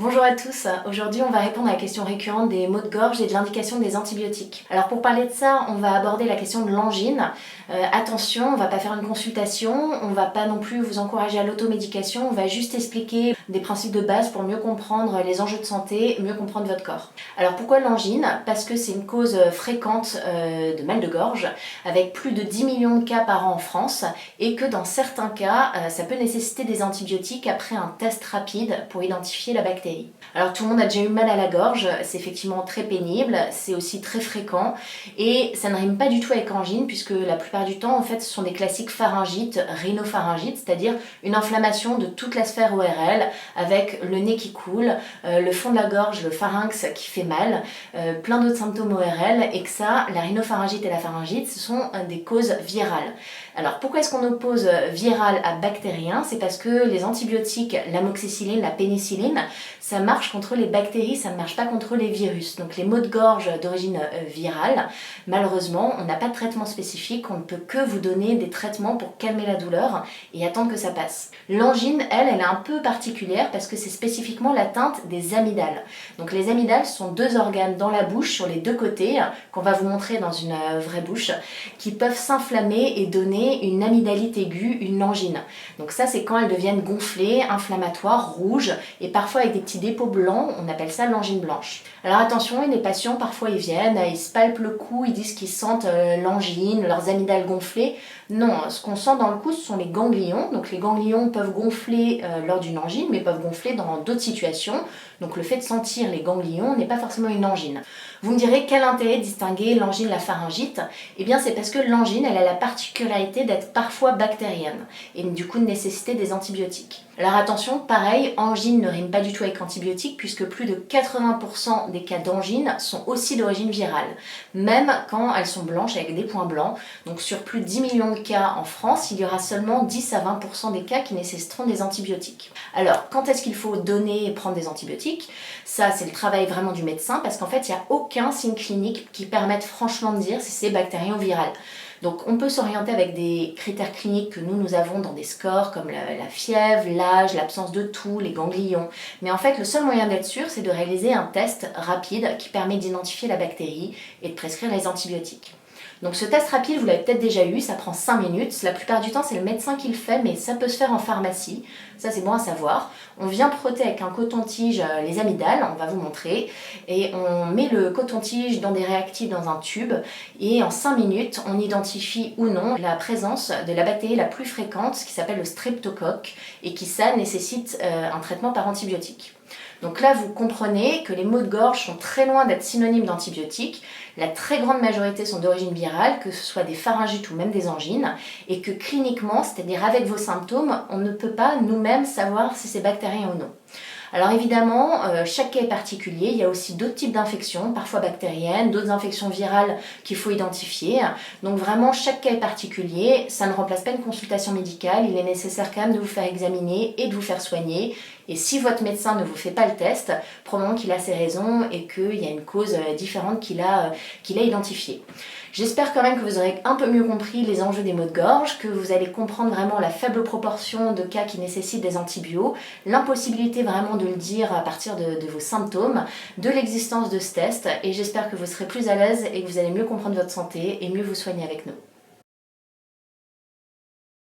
Bonjour à tous, aujourd'hui on va répondre à la question récurrente des maux de gorge et de l'indication des antibiotiques. Alors pour parler de ça, on va aborder la question de l'angine. Attention, on va pas faire une consultation, on va pas non plus vous encourager à l'automédication, on va juste expliquer des principes de base pour mieux comprendre les enjeux de santé, mieux comprendre votre corps. Alors pourquoi l'angine? Parce que c'est une cause fréquente de mal de gorge, avec plus de 10 millions de cas par an en France, et que dans certains cas, ça peut nécessiter des antibiotiques après un test rapide pour identifier la bactérie. Alors tout le monde a déjà eu mal à la gorge, c'est effectivement très pénible, c'est aussi très fréquent et ça ne rime pas du tout avec angine puisque la plupart du temps en fait ce sont des classiques pharyngites, rhinopharyngites, c'est-à-dire une inflammation de toute la sphère ORL avec le nez qui coule, le fond de la gorge, le pharynx qui fait mal, plein d'autres symptômes ORL et que ça, la rhinopharyngite et la pharyngite, ce sont des causes virales. Alors pourquoi est-ce qu'on oppose viral à bactérien? C'est parce que les antibiotiques, l'amoxicilline, la pénicilline, ça marche contre les bactéries, ça ne marche pas contre les virus. Donc les maux de gorge d'origine virale, malheureusement, on n'a pas de traitement spécifique, on ne peut que vous donner des traitements pour calmer la douleur et attendre que ça passe. L'angine, elle est un peu particulière parce que c'est spécifiquement l'atteinte des amygdales. Donc les amygdales sont deux organes dans la bouche, sur les deux côtés, qu'on va vous montrer dans une vraie bouche, qui peuvent s'inflammer et donner une amygdalite aiguë, une angine. Donc ça, c'est quand elles deviennent gonflées, inflammatoires, rouges et parfois avec des petits dépôts blancs, on appelle ça l'angine blanche. Alors attention, les patients parfois ils viennent, ils se palpent le cou, ils disent qu'ils sentent l'angine, leurs amygdales gonflées. Non, ce qu'on sent dans le cou, ce sont les ganglions. Donc les ganglions peuvent gonfler lors d'une angine, mais peuvent gonfler dans d'autres situations. Donc le fait de sentir les ganglions n'est pas forcément une angine. Vous me direz quel intérêt de distinguer l'angine de la pharyngite? Eh bien c'est parce que l'angine, elle a la particularité d'être parfois bactérienne et du coup de nécessiter des antibiotiques. Alors attention, pareil, angine ne rime pas du tout avec antibiotique puisque plus de 80% des cas d'angine sont aussi d'origine virale, même quand elles sont blanches avec des points blancs. Donc sur plus de 10 millions de cas en France, il y aura seulement 10 à 20% des cas qui nécessiteront des antibiotiques. Alors quand est-ce qu'il faut donner et prendre des antibiotiques? Ça c'est le travail vraiment du médecin parce qu'en fait il n'y a aucun signe clinique qui permette franchement de dire si c'est bactérien ou viral. Donc on peut s'orienter avec des critères cliniques que nous avons dans des scores comme la fièvre, l'âge, l'absence de toux, les ganglions. Mais en fait le seul moyen d'être sûr c'est de réaliser un test rapide qui permet d'identifier la bactérie et de prescrire les antibiotiques. Donc ce test rapide, vous l'avez peut-être déjà eu, ça prend 5 minutes. La plupart du temps, c'est le médecin qui le fait, mais ça peut se faire en pharmacie. Ça, c'est bon à savoir. On vient frotter avec un coton-tige les amygdales, on va vous montrer. Et on met le coton-tige dans des réactifs dans un tube. Et en 5 minutes, on identifie ou non la présence de la bactérie la plus fréquente, qui s'appelle le streptocoque, et qui, ça, nécessite un traitement par antibiotique. Donc là, vous comprenez que les maux de gorge sont très loin d'être synonymes d'antibiotiques. La très grande majorité sont d'origine virale, que ce soit des pharyngites ou même des angines, et que cliniquement, c'est-à-dire avec vos symptômes, on ne peut pas nous-mêmes savoir si c'est bactérien ou non. Alors évidemment, chaque cas est particulier, il y a aussi d'autres types d'infections, parfois bactériennes, d'autres infections virales qu'il faut identifier. Donc vraiment, chaque cas est particulier, ça ne remplace pas une consultation médicale, il est nécessaire quand même de vous faire examiner et de vous faire soigner. Et si votre médecin ne vous fait pas le test, probablement qu'il a ses raisons et qu'il y a une cause différente qu'il a identifiée. J'espère quand même que vous aurez un peu mieux compris les enjeux des maux de gorge, que vous allez comprendre vraiment la faible proportion de cas qui nécessitent des antibiotiques, l'impossibilité vraiment de le dire à partir de vos symptômes, de l'existence de ce test, et j'espère que vous serez plus à l'aise et que vous allez mieux comprendre votre santé et mieux vous soigner avec nous.